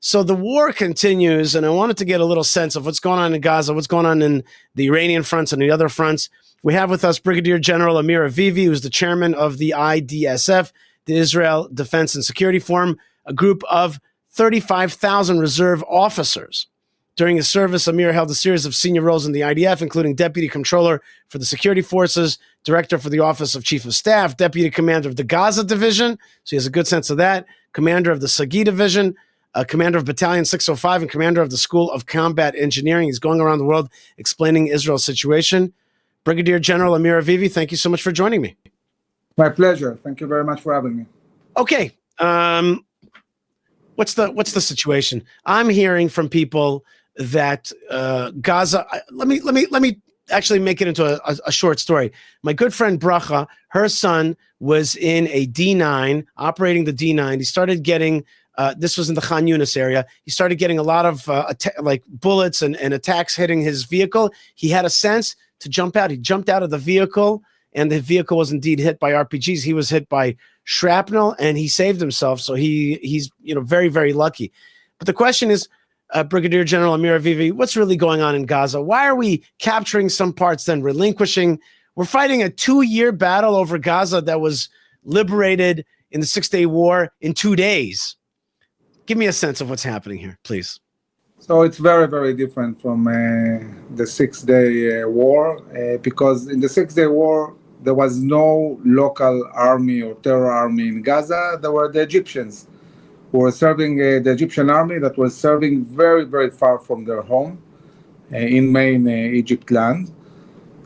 So the war continues, and I wanted to get a little sense of what's going on in Gaza, what's going on in the Iranian fronts and the other fronts. We have with us Brigadier General Amir Avivi, who's the chairman of the IDSF, the Israel Defense and Security Forum, a group of 35,000 reserve officers. During his service, Amir held a series of senior roles in the IDF, including Deputy Controller for the Security Forces, Director for the Office of Chief of Staff, Deputy Commander of the Gaza Division, so he has a good sense of that, Commander of the Sagi Division, Commander of Battalion 605, and Commander of the School of Combat Engineering. He's going around the world explaining Israel's situation. Brigadier General Amir Avivi, thank you so much for joining me. My pleasure. Thank you very much for having me. Okay. What's the situation? I'm hearing from people that Gaza. Let me actually make it into a short story. My good friend Bracha, her son was in a D9, operating the D9. He started getting. This was in the Khan Yunis area. He started getting a lot of bullets and attacks hitting his vehicle. He had a sense to jump out. He jumped out of the vehicle, and the vehicle was indeed hit by RPGs. He was hit by shrapnel, and he saved himself. So he's very, very lucky. But the question is, Brigadier General Amir Avivi, what's really going on in Gaza? Why are we capturing some parts, then relinquishing? We're fighting a 2-year battle over Gaza that was liberated in the 6-day war in 2 days. Give me a sense of what's happening here, please. So it's very, very different from the 6-day war because in the 6-day war, there was no local army or terror army in Gaza. There were the Egyptians who were serving the Egyptian army that was serving very, very far from their home in main Egypt land.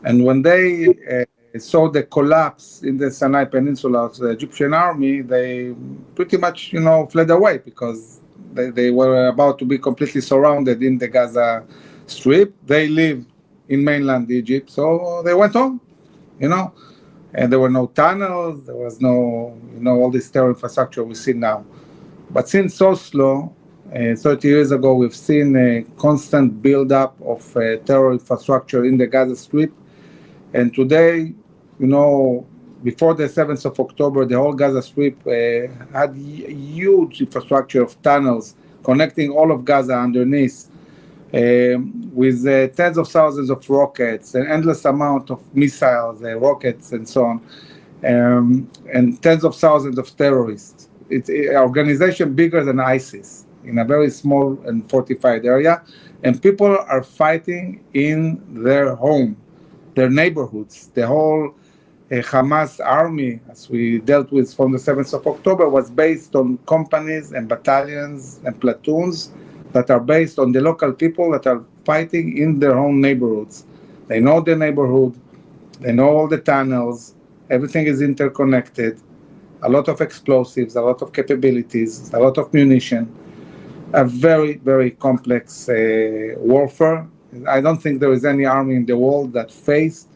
And when they saw the collapse in the Sinai Peninsula of the Egyptian army, they pretty much, fled away because they were about to be completely surrounded in the Gaza Strip. They live in mainland Egypt, so they went home, and there were no tunnels, there was no, all this terror infrastructure we see now. But since Oslo, 30 years ago, we've seen a constant buildup of terror infrastructure in the Gaza Strip. And today, before the 7th of October, the whole Gaza Strip had huge infrastructure of tunnels connecting all of Gaza underneath with tens of thousands of rockets, an endless amount of missiles, rockets, and so on, and tens of thousands of terrorists. It's an organization bigger than ISIS in a very small and fortified area, and people are fighting in their home, their neighborhoods. The whole Hamas army, as we dealt with from the 7th of October, was based on companies and battalions and platoons that are based on the local people that are fighting in their own neighborhoods. They know the neighborhood, they know all the tunnels, everything is interconnected, a lot of explosives, a lot of capabilities, a lot of munition, a very, very complex warfare. I don't think there is any army in the world that faced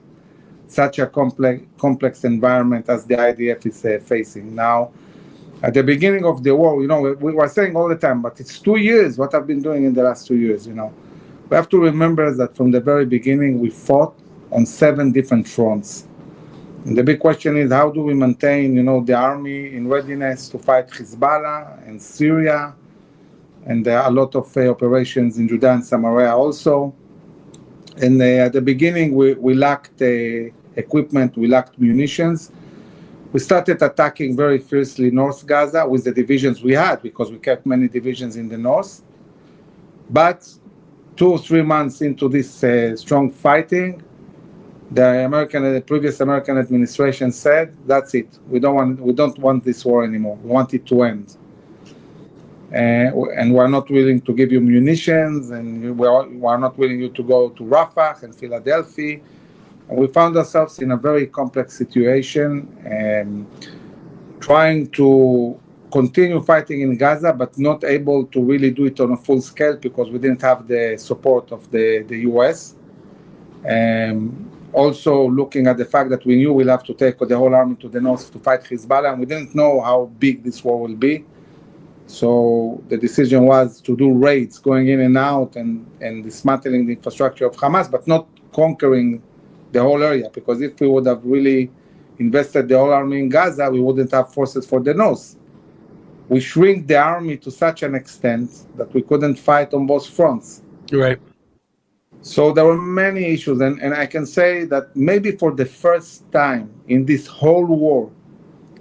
such a complex environment as the IDF is facing now. At the beginning of the war, we were saying all the time, but it's 2 years, what I've been doing in the last 2 years, We have to remember that from the very beginning, we fought on 7 different fronts. And the big question is, how do we maintain, the army in readiness to fight Hezbollah and Syria, and a lot of operations in Judea and Samaria also. And at the beginning, we lacked equipment, we lacked munitions. We started attacking very fiercely North Gaza with the divisions we had, because we kept many divisions in the north. But 2 or 3 months into this strong fighting, the previous American administration said, "That's it. We don't want this war anymore. We want it to end, and we're not willing to give you munitions, and we're not willing you to go to Rafah and Philadelphia." And we found ourselves in a very complex situation, trying to continue fighting in Gaza, but not able to really do it on a full scale because we didn't have the support of the US. Also looking at the fact that we knew we'll have to take the whole army to the north to fight Hezbollah, and we didn't know how big this war will be. So the decision was to do raids, going in and out and dismantling the infrastructure of Hamas, but not conquering the whole area, because if we would have really invested the whole army in Gaza, we wouldn't have forces for the north. we shrink the army to such an extent that we couldn't fight on both fronts. Right. So there were many issues, and I can say that maybe for the first time in this whole war,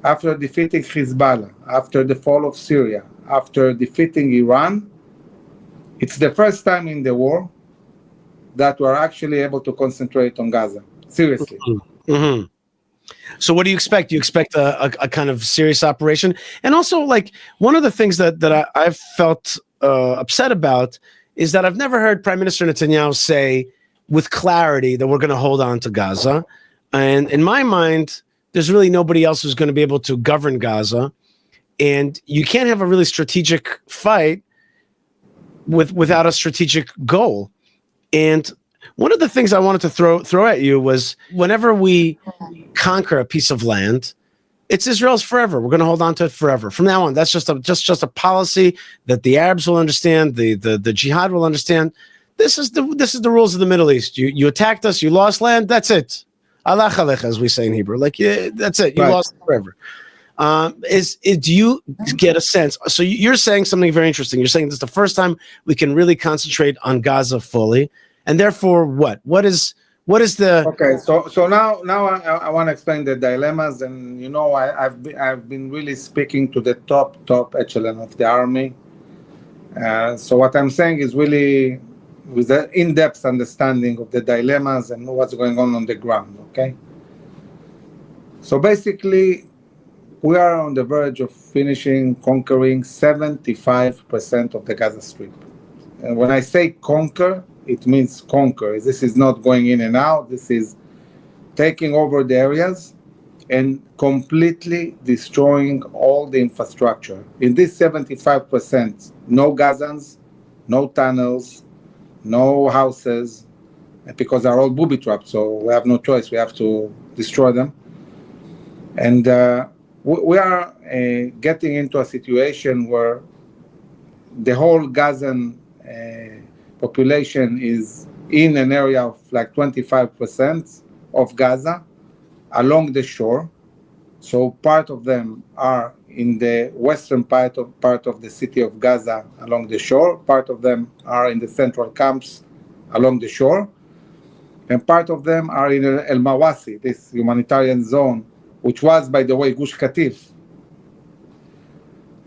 after defeating Hezbollah, after the fall of Syria, after defeating Iran, it's the first time in the war that we're actually able to concentrate on Gaza. Seriously. Mm-hmm. So what do you expect? Do you expect a kind of serious operation? And also, like, one of the things that I've felt upset about is that I've never heard Prime Minister Netanyahu say with clarity that we're going to hold on to Gaza. And in my mind, there's really nobody else who's going to be able to govern Gaza. And you can't have a really strategic fight without a strategic goal. And one of the things I wanted to throw at you was, whenever we conquer a piece of land, it's Israel's forever. We're going to hold on to it forever. From now on, that's just a policy that the Arabs will understand, the jihad will understand. This is the rules of the Middle East. You attacked us, you lost land, that's it. Allah Alech, as we say in Hebrew. Like, yeah, that's it. You lost it forever. Do you get a sense? So you're saying something very interesting. You're saying this is the first time we can really concentrate on Gaza fully, and therefore, what is the? Okay, so now I want to explain the dilemmas, and I've been really speaking to the top echelon of the army. So what I'm saying is really with an in-depth understanding of the dilemmas and what's going on the ground. Okay. So basically, we are on the verge of conquering 75% of the Gaza Strip. And when I say conquer, it means conquer. This is not going in and out. This is taking over the areas and completely destroying all the infrastructure. In this 75%, no Gazans, no tunnels, no houses, because they're all booby trapped, so we have no choice. We have to destroy them. And we are getting into a situation where the whole Gazan population is in an area of like 25% of Gaza along the shore. So part of them are in the western part of the city of Gaza along the shore. Part of them are in the central camps along the shore. And part of them are in El Mawasi, this humanitarian zone, which was, by the way, Gush Katif.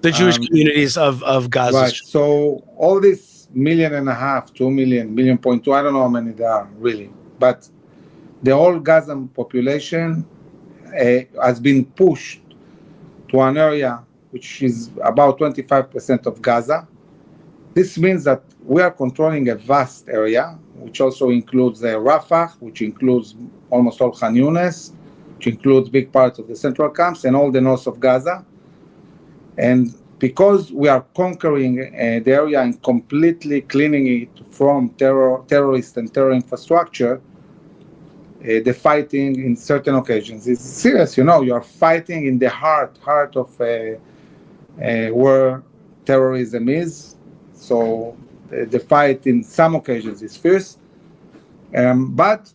The Jewish communities of Gaza. Right. So all this 1.5 million, 2 million, 1.2 million, I don't know how many there are really. But the whole Gazan population has been pushed to an area which is about 25% of Gaza. This means that we are controlling a vast area, which also includes Rafah, which includes almost all Khan Yunis, which includes big parts of the central camps and all the north of Gaza. And because we are conquering the area and completely cleaning it from terrorists and terror infrastructure, the fighting in certain occasions is serious. You are fighting in the heart of where terrorism is. So the fight in some occasions is fierce. But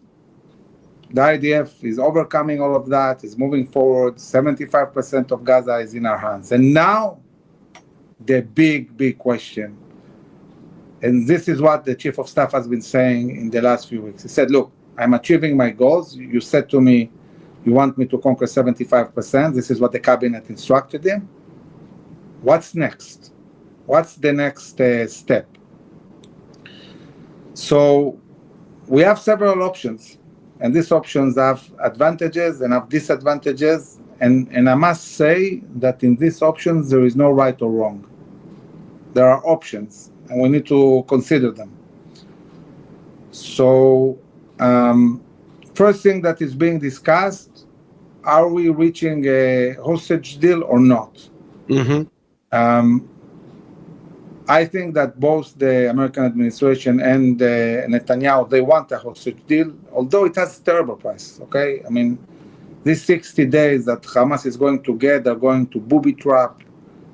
the IDF is overcoming all of that, is moving forward. 75% of Gaza is in our hands. And now, the big question, and this is what the Chief of Staff has been saying in the last few weeks. He said, look, I'm achieving my goals. You said to me, you want me to conquer 75%. This is what the cabinet instructed him. What's next? What's the next step? So we have several options, and these options have advantages and have disadvantages. And I must say that in these options, there is no right or wrong. There are options, and we need to consider them. So, first thing that is being discussed, are we reaching a hostage deal or not? Mm-hmm. I think that both the American administration and Netanyahu, they want a hostage deal, although it has a terrible price, okay? I mean, these 60 days that Hamas is going to get, they're going to booby trap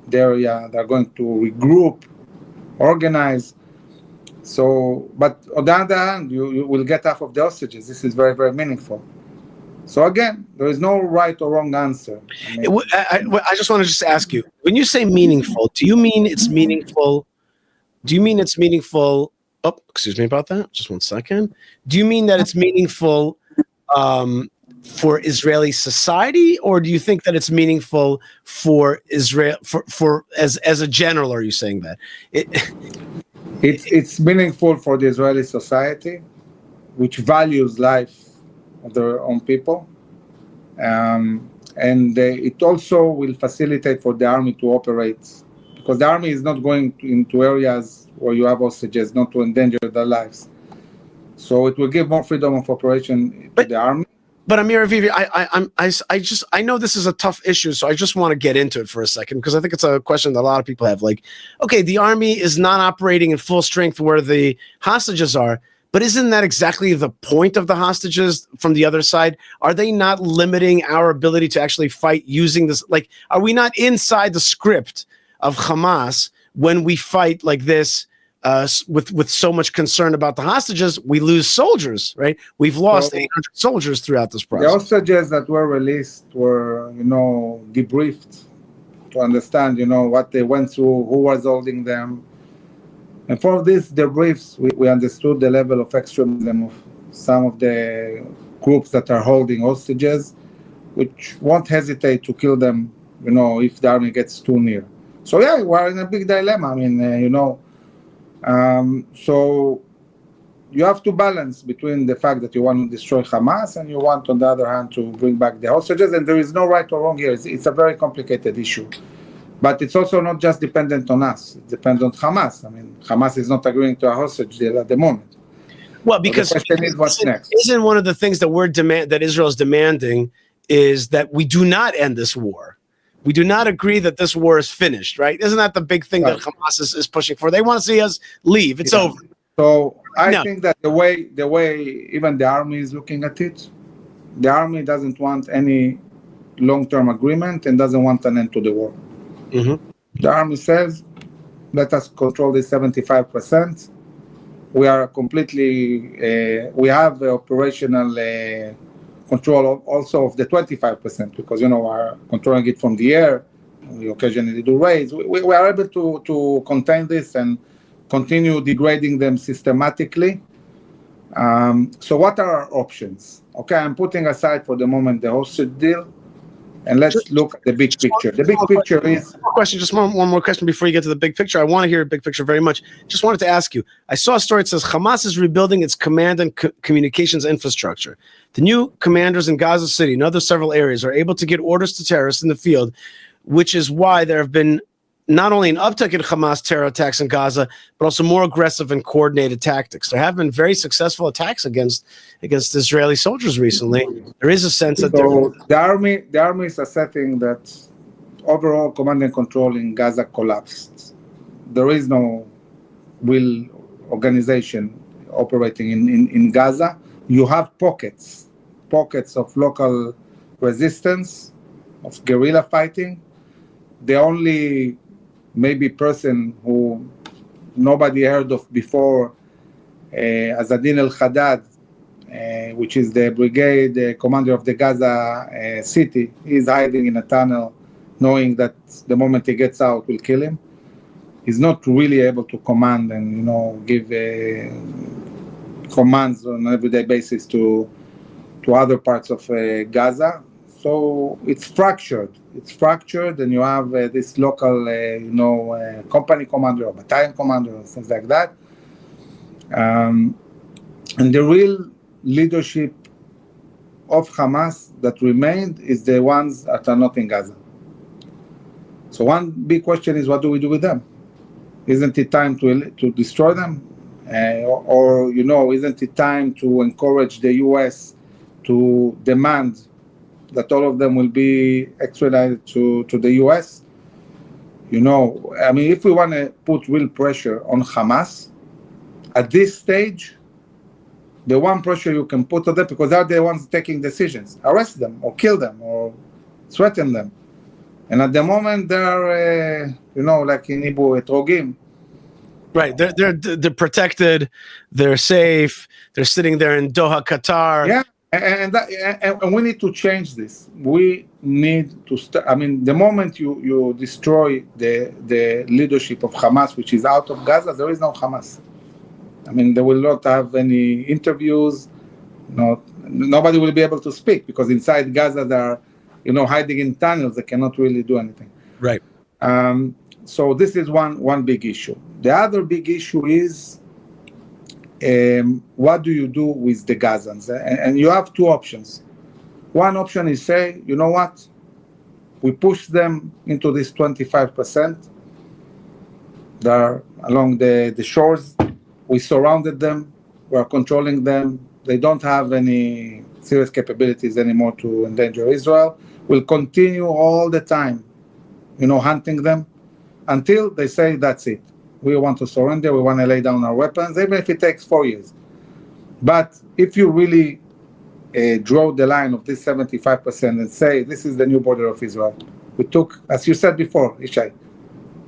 the area, they're going to regroup, organize. So, but on the other hand, you will get half of the hostages. This is very, very meaningful. So again, there is no right or wrong answer. I just want to just ask you, when you say meaningful, do you mean it's meaningful? Do you mean it's meaningful? Oh, excuse me about that. Just 1 second. Do you mean that it's meaningful for Israeli society, or do you think that it's meaningful for Israel? For as a general, are you saying that? It's meaningful for the Israeli society, which values life of their own people. And it also will facilitate for the army to operate, because the army is not going into areas where you have hostages, not to endanger their lives. So it will give more freedom of operation to the army. But Amir Avivi, I know this is a tough issue, so I just want to get into it for a second, because I think it's a question that a lot of people have. Like, okay, the army is not operating in full strength where the hostages are, but isn't that exactly the point of the hostages from the other side? Are they not limiting our ability to actually fight using this? Like, are we not inside the script of Hamas when we fight like this? With so much concern about the hostages, we lose soldiers, right? We've lost 800 soldiers throughout this process. The hostages that were released were, debriefed to understand, what they went through, who was holding them. And for these debriefs, we understood the level of extremism of some of the groups that are holding hostages, which won't hesitate to kill them, if the army gets too near. So yeah, we're in a big dilemma. I mean, so you have to balance between the fact that you want to destroy Hamas and you want, on the other hand, to bring back the hostages. And there is no right or wrong here. It's a very complicated issue. But it's also not just dependent on us. It depends on Hamas. I mean, Hamas is not agreeing to a hostage deal at the moment. Well, because so the question is what's next. Isn't one of the things that that Israel is demanding is that we do not end this war? We do not agree that this war is finished, right? Isn't that the big thing that Hamas is pushing for? They want to see us leave. It's over. So I think that the way even the army is looking at it, the army doesn't want any long-term agreement and doesn't want an end to the war. Mm-hmm. The army says, let us control this 75%. We are completely, we have operational control also of the 25%, because, we're controlling it from the air. We occasionally do raids. We are able to contain this and continue degrading them systematically. So what are our options? Okay, I'm putting aside for the moment the hostage deal, and let's look at the big picture. The big picture is... One more question before you get to the big picture. I want to hear a big picture very much. Just wanted to ask you, I saw a story that says Hamas is rebuilding its command and communications infrastructure. The new commanders in Gaza City and other several areas are able to get orders to terrorists in the field, which is why there have been not only an uptick in Hamas terror attacks in Gaza, but also more aggressive and coordinated tactics. There have been very successful attacks against Israeli soldiers recently. There is a sense that the army is asserting that overall command and control in Gaza collapsed. There is no real organization operating in Gaza. You have pockets of local resistance, of guerrilla fighting. The only maybe person who nobody heard of before, Azadin al-Haddad, which is the brigade commander of the Gaza city, is hiding in a tunnel, knowing that the moment he gets out, we'll kill him. He's not really able to command and give commands on an everyday basis to other parts of Gaza. So it's fractured. And you have this local, company commander or battalion commander or things like that. And the real leadership of Hamas that remained is the ones that are not in Gaza. So one big question is, what do we do with them? Isn't it time to destroy them? Or isn't it time to encourage the U.S. to demand that all of them will be extradited to the U.S.? If we want to put real pressure on Hamas, at this stage, the one pressure you can put on them, because they're the ones taking decisions, arrest them or kill them or threaten them. And at the moment, they're, like in Hebrew, etrogim. Right, they're protected, they're safe, they're sitting there in Doha, Qatar. Yeah. And we need to change this. We need to start. I mean, the moment you destroy the leadership of Hamas, which is out of Gaza, there is no Hamas. I mean, they will not have any interviews. Nobody will be able to speak because inside Gaza they are, hiding in tunnels. They cannot really do anything. Right. So this is one big issue. The other big issue is what do you do with the Gazans? And you have two options. One option is say, you know what? We push them into this 25%. They're along the shores. We surrounded them. We are controlling them. They don't have any serious capabilities anymore to endanger Israel. We'll continue all the time, hunting them until they say that's it. We want to surrender. We want to lay down our weapons, even if it takes 4 years. But if you really draw the line of this 75% and say this is the new border of Israel, we took, as you said before, Yishai,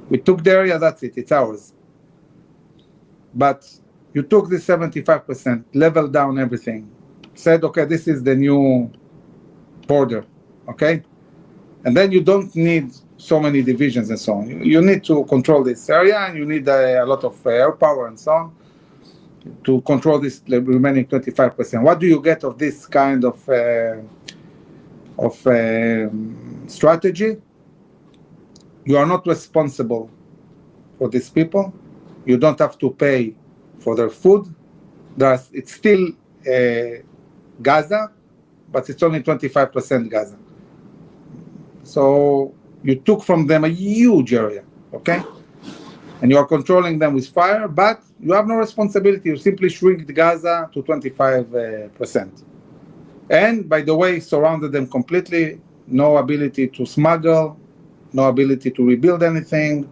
we took the area. That's it. It's ours. But you took this 75%, leveled down everything, said, okay, this is the new border, okay? And then you don't need so many divisions and so on. You need to control this area, and you need a lot of air power and so on to control this remaining 25%. What do you get of this kind of strategy? You are not responsible for these people. You don't have to pay for their food. It's still Gaza, but it's only 25% Gaza. So you took from them a huge area, okay? And you are controlling them with fire, but you have no responsibility. You simply shrink Gaza to 25%. And, by the way, surrounded them completely, no ability to smuggle, no ability to rebuild anything,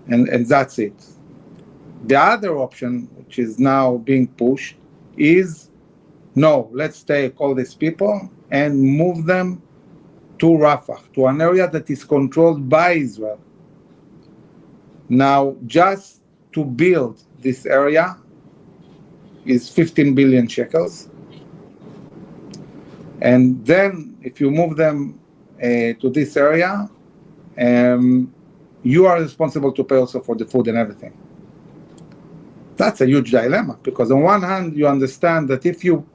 and that's it. The other option, which is now being pushed, is no, let's take all these people and move them to Rafah, to an area that is controlled by Israel. Now, just to build this area is 15 billion shekels. And then if you move them to this area, you are responsible to pay also for the food and everything. That's a huge dilemma, because on one hand, you understand that if you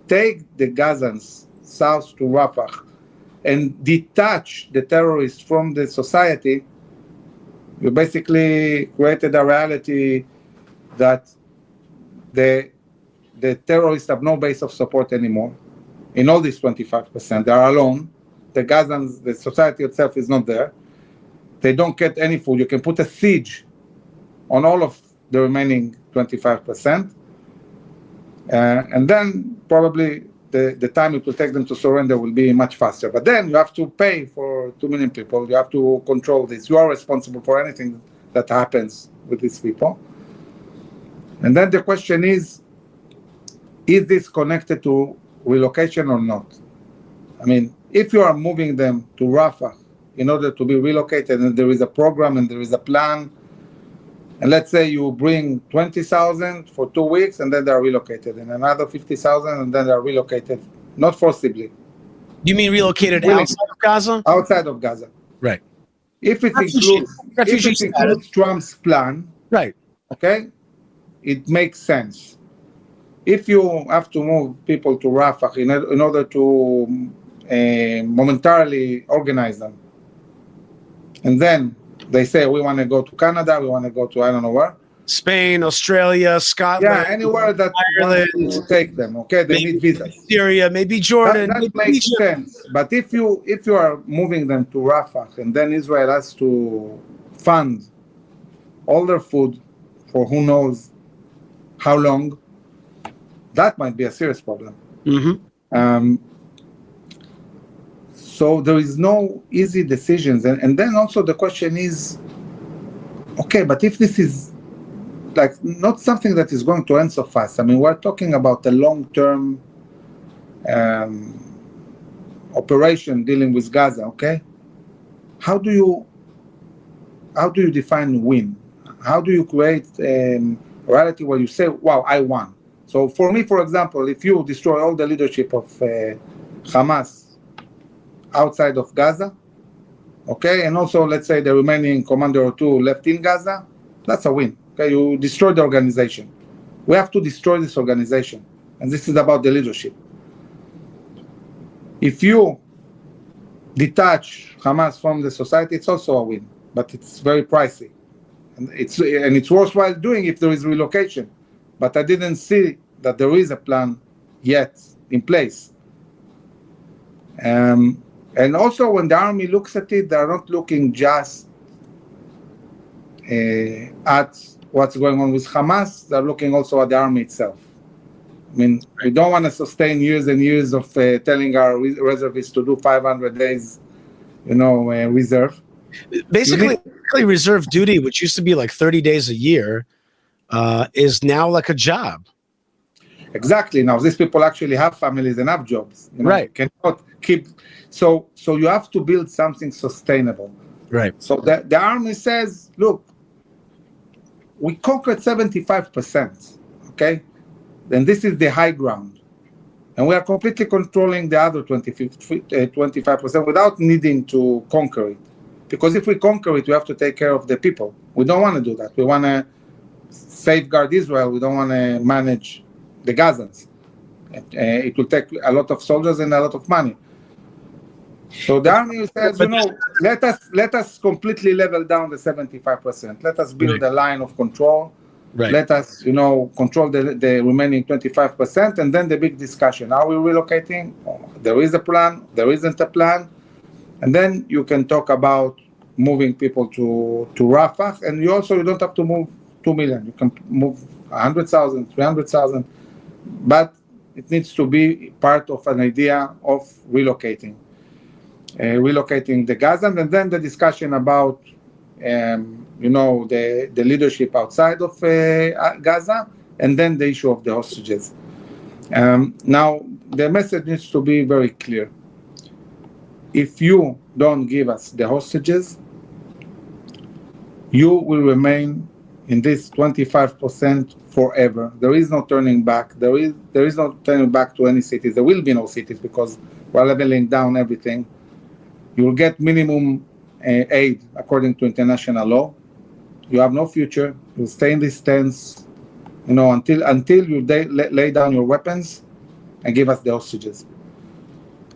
take the Gazans south to Rafah and detach the terrorists from the society, you basically created a reality that the terrorists have no base of support anymore. In all these 25%, they are alone. The Gazans, the society itself is not there. They don't get any food. You can put a siege on all of the remaining 25%. And then probably the time it will take them to surrender will be much faster. But then you have to pay for 2 million people. You have to control this. You are responsible for anything that happens with these people. And then the question is this connected to relocation or not? I mean, if you are moving them to Rafah in order to be relocated, and there is a program and there is a plan, and let's say you bring 20,000 for 2 weeks and then they are relocated, and another 50,000 and then they are relocated, not forcibly. You mean relocated outside of Gaza? Outside of Gaza. Right. If it includes Trump's plan, right, okay, it makes sense. If you have to move people to Rafah in order to momentarily organize them, and then they say, we want to go to Canada, we want to go to I don't know where. Spain, Australia, Scotland. Yeah, anywhere that Ireland, wants to take them, okay? They need visas. Syria, maybe Jordan. That makes sense. But if you are moving them to Rafah, and then Israel has to fund all their food for who knows how long, that might be a serious problem. Mm-hmm. So there is no easy decisions. And then also the question is, okay, but if this is like not something that is going to end so fast. I mean, we're talking about a long-term operation dealing with Gaza, okay? How do you define win? How do you create a reality where you say, wow, I won? So for me, for example, if you destroy all the leadership of Hamas outside of Gaza, okay, and also let's say the remaining commander or two left in Gaza, that's a win. Okay, you destroy the organization. We have to destroy this organization, and this is about the leadership. If you detach Hamas from the society, it's also a win, but it's very pricey, and it's worthwhile doing if there is relocation. But I didn't see that there is a plan yet in place. And also, when the army looks at it, they're not looking just at what's going on with Hamas. They're looking also at the army itself. I mean, we don't want to sustain years and years of telling our reservists to do 500 days, reserve. Basically, reserve duty, which used to be like 30 days a year, is now like a job. Exactly. Now, these people actually have families and have jobs. Right. Cannot keep. So you have to build something sustainable. Right. So the army says, look, we conquered 75%. Okay. Then this is the high ground. And we are completely controlling the other 25% without needing to conquer it. Because if we conquer it, we have to take care of the people. We don't want to do that. We want to safeguard Israel. We don't want to manage the Gazans. It will take a lot of soldiers and a lot of money. So the army says, let us completely level down the 75%. Let us build a line of control. Right. Let us, control the remaining 25%, and then the big discussion. Are we relocating? There is a plan. There isn't a plan. And then you can talk about moving people to Rafah, and you don't have to move 2 million. You can move 100,000, 300,000, but it needs to be part of an idea of relocating the Gazans, and then the discussion about the leadership outside of Gaza, and then the issue of the hostages. Now, the message needs to be very clear. If you don't give us the hostages, you will remain in this 25% forever. There is no turning back. There is no turning back to any cities. There will be no cities because we're leveling down everything. You will get minimum aid according to international law. You have no future. You'll stay in this stance, until you lay down your weapons and give us the hostages.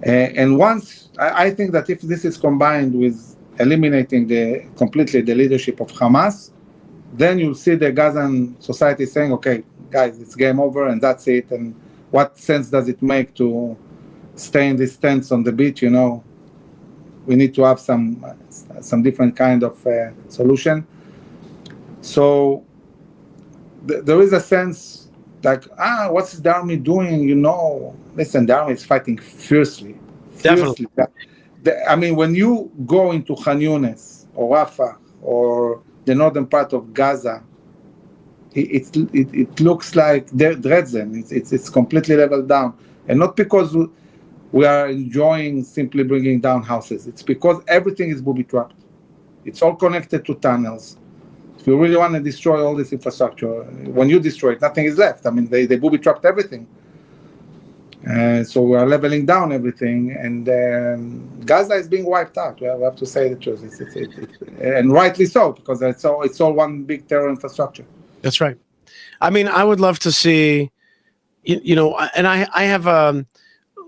And once, I think that if this is combined with eliminating completely the leadership of Hamas, then you'll see the Gazan society saying, okay, guys, it's game over and that's it. And what sense does it make to stay in this tents on the beach, We need to have some different kind of solution. So there is a sense like, what's the army doing? Listen, the army is fighting fiercely. Definitely. When you go into Khan Yunis or Rafah or the northern part of Gaza, it looks like Dresden. It's completely leveled down, and not because we are enjoying simply bringing down houses. It's because everything is booby-trapped. It's all connected to tunnels. If you really want to destroy all this infrastructure, when you destroy it, nothing is left. They booby-trapped everything. So we are leveling down everything, and Gaza is being wiped out. We have to say the truth, and rightly so, because it's all one big terror infrastructure. That's right. I would love to see, and I have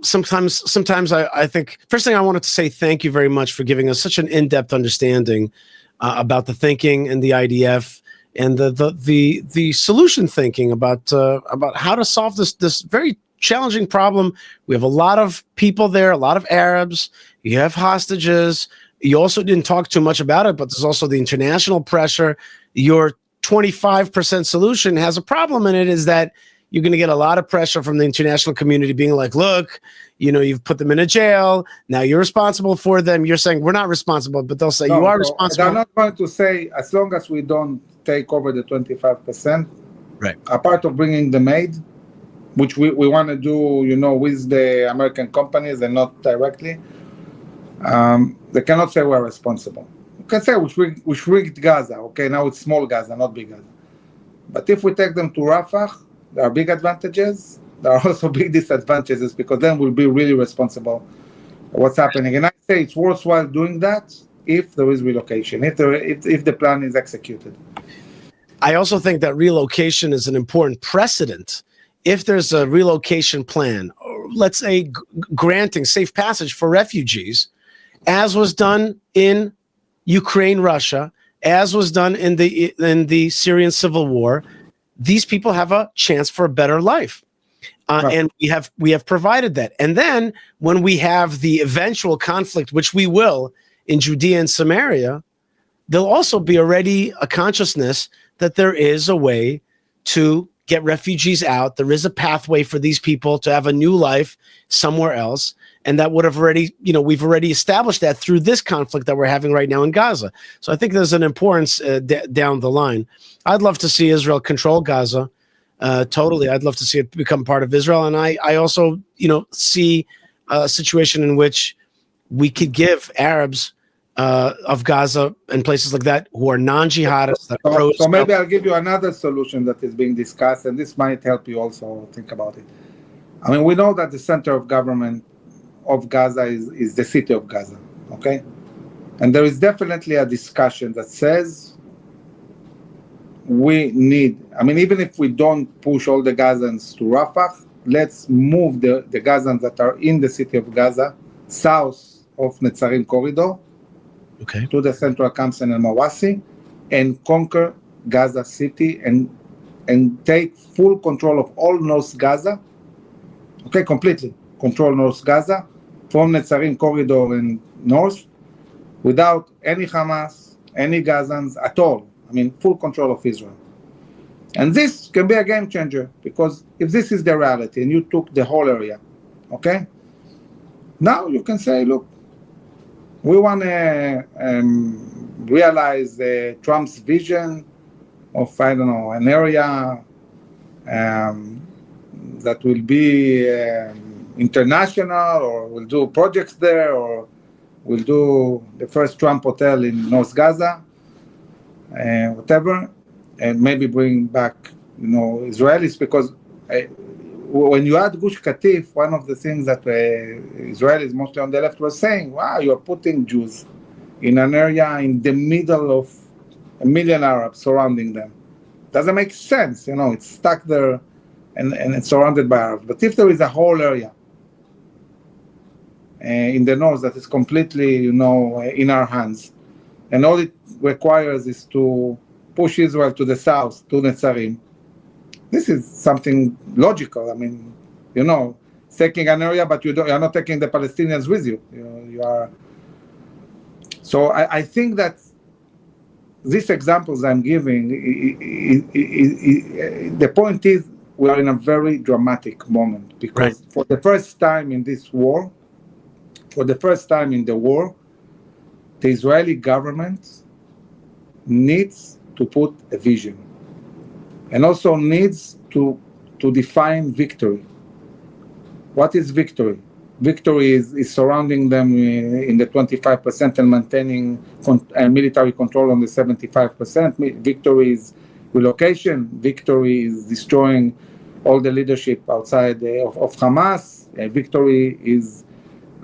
sometimes I think, first thing I wanted to say, thank you very much for giving us such an in-depth understanding about the thinking in the IDF and the solution thinking about how to solve this very challenging problem. We have a lot of people there, a lot of Arabs. You have hostages. You also didn't talk too much about it, but there's also the international pressure. Your 25% solution has a problem in it, is that you're going to get a lot of pressure from the international community being like, look, you've put them in a jail. Now you're responsible for them. You're saying we're not responsible, but they'll say you are responsible. They're not going to say, as long as we don't take over the 25%, right? A part of bringing them aid, which we want to do, with the American companies and not directly. They cannot say we're responsible. You can say we rigged Gaza. Okay, now it's small Gaza, not big Gaza. But if we take them to Rafah, There are big advantages. There are also big disadvantages because then we'll be really responsible for what's happening. And I say it's worthwhile doing that if there is relocation, if the plan is executed. I also think that relocation is an important precedent. If there's a relocation plan, or let's say granting safe passage for refugees, as was done in Ukraine, Russia, as was done in the Syrian civil war, these people have a chance for a better life. Right. And we have provided that. And then when we have the eventual conflict, which we will in Judea and Samaria, there'll also be already a consciousness that there is a way to get refugees out. There is a pathway for these people to have a new life somewhere else. And that would have already, we've already established that through this conflict that we're having right now in Gaza. So I think there's an importance down the line. I'd love to see Israel control Gaza. Totally. I'd love to see it become part of Israel. And I also, see a situation in which we could give Arabs of Gaza and places like that who are non-jihadists. So maybe I'll give you another solution that is being discussed, and this might help you also think about it. I mean, we know that the center of government of Gaza is the city of Gaza, okay? And there is definitely a discussion that says we need, even if we don't push all the Gazans to Rafah, let's move the Gazans that are in the city of Gaza south of Netzarim corridor, okay, to the central Councilman and Mawasi, and conquer Gaza city and take full control of all North Gaza, okay, completely control North Gaza from Netzarim corridor and north, without any Hamas, any Gazans at all. Full control of Israel. And this can be a game changer, because if this is the reality and you took the whole area, okay, now you can say, look, we want to realize Trump's vision of, an area that will be international, or we'll do projects there, or we'll do the first Trump hotel in North Gaza, whatever, and maybe bring back, Israelis, because when you add Gush Katif, one of the things that Israelis, mostly on the left, were saying, wow, you're putting Jews in an area in the middle of 1 million Arabs surrounding them. Doesn't make sense, it's stuck there and it's surrounded by Arabs. But if there is a whole area in the north that is completely, in our hands, and all it requires is to push Israel to the south, to Netzarim, this is something logical. Taking an area, but you're not taking the Palestinians with you. You are. So I think that these examples I'm giving, the point is we are in a very dramatic moment, because for the first time in this war, the Israeli government needs to put a vision, and also needs to define victory. What is victory? Victory is surrounding them in the 25% and maintaining military control on the 75%. Victory is relocation. Victory is destroying all the leadership outside of Hamas. Victory is,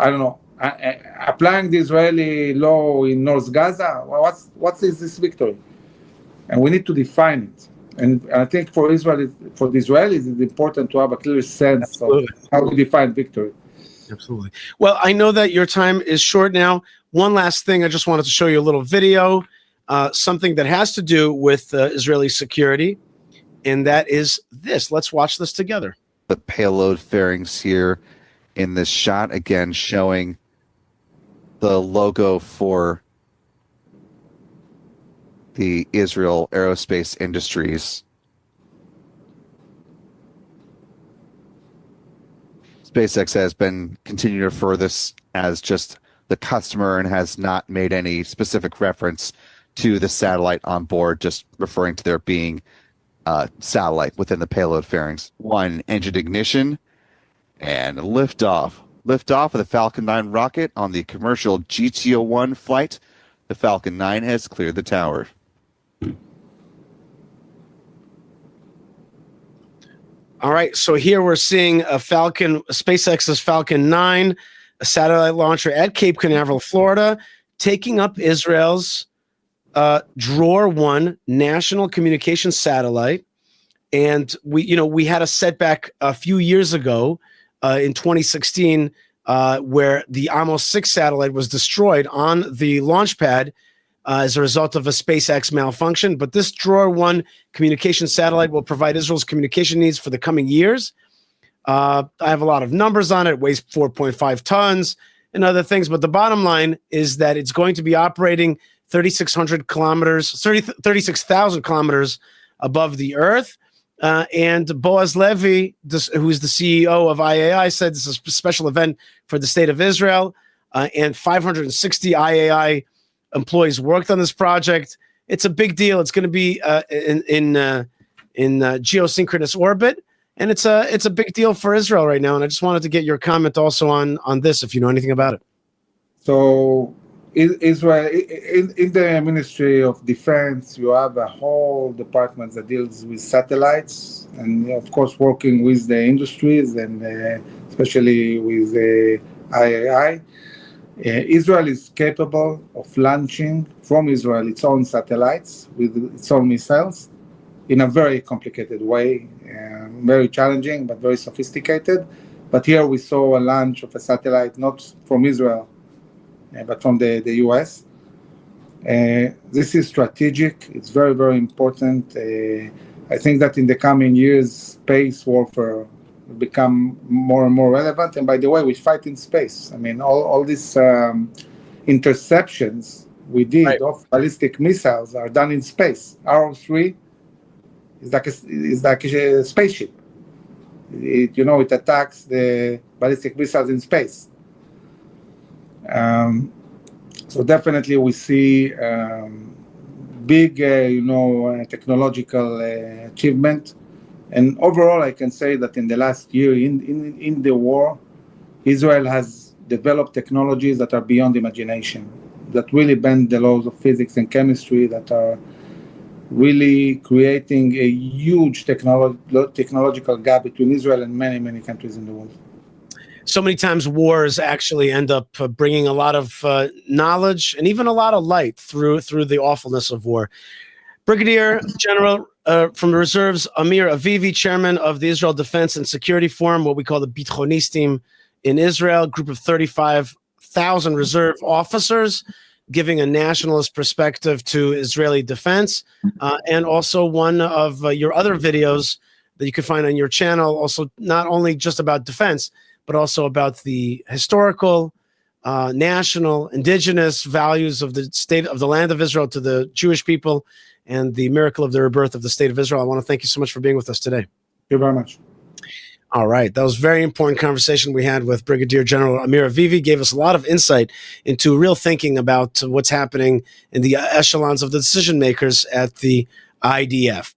applying the Israeli law in North Gaza. What is this victory? And we need to define it. And I think for the Israelis, it's important to have a clear sense of how we define victory. Absolutely. Well, I know that your time is short now. One last thing, I just wanted to show you a little video, something that has to do with Israeli security, and that is this. Let's watch this together. The payload fairings here in this shot, again, showing the logo for the Israel Aerospace Industries. SpaceX has been continuing to refer this as just the customer and has not made any specific reference to the satellite on board, just referring to there being satellite within the payload fairings. One, engine ignition, and liftoff. Liftoff of the Falcon 9 rocket on the commercial GTO-1 flight. The Falcon 9 has cleared the tower. All right, so here we're seeing a SpaceX's Falcon 9, a satellite launcher at Cape Canaveral, Florida, taking up Israel's Dror 1 national communications satellite. And we had a setback a few years ago in 2016 where the Amos 6 satellite was destroyed on the launch pad as a result of a SpaceX malfunction. But this Dror 1 communication satellite will provide Israel's communication needs for the coming years. I have a lot of numbers on it. It weighs 4.5 tons and other things. But the bottom line is that it's going to be operating 36,000 kilometers above the Earth. And Boaz Levy, who's the CEO of IAI, said this is a special event for the state of Israel. And 560 IAI employees worked on this project. It's a big deal. It's going to be in geosynchronous orbit, and it's a big deal for Israel right now. And I just wanted to get your comment also on this, if you know anything about it. So, Israel, in the Ministry of Defense, you have a whole department that deals with satellites, and of course working with the industries and especially with the IAI. Israel is capable of launching from Israel its own satellites with its own missiles in a very complicated way, very challenging but very sophisticated. But here we saw a launch of a satellite not from Israel, but from the US. This is strategic. It's very, very important. I think that in the coming years, space warfare will become more and more relevant. And by the way, we fight in space. I mean, all these interceptions we did of ballistic missiles are done in space. Arrow 3 is like a spaceship. It attacks the ballistic missiles in space. So definitely we see big, technological achievement. And overall, I can say that in the last year, in the war, Israel has developed technologies that are beyond imagination, that really bend the laws of physics and chemistry, that are really creating a huge technological gap between Israel and many, many countries in the world. So many times wars actually end up bringing a lot of knowledge and even a lot of light through the awfulness of war. Brigadier General from the reserves, Amir Avivi, chairman of the Israel Defense and Security Forum, what we call the Bitchonistim in Israel, a group of 35,000 reserve officers, giving a nationalist perspective to Israeli defense, and also one of your other videos that you can find on your channel, also not only just about defense, but also about the historical, national, indigenous values of the state of the land of Israel to the Jewish people and the miracle of the rebirth of the state of Israel. I want to thank you so much for being with us today. Thank you very much. All right. That was a very important conversation we had with Brigadier General Amir Avivi. Gave us a lot of insight into real thinking about what's happening in the echelons of the decision makers at the IDF.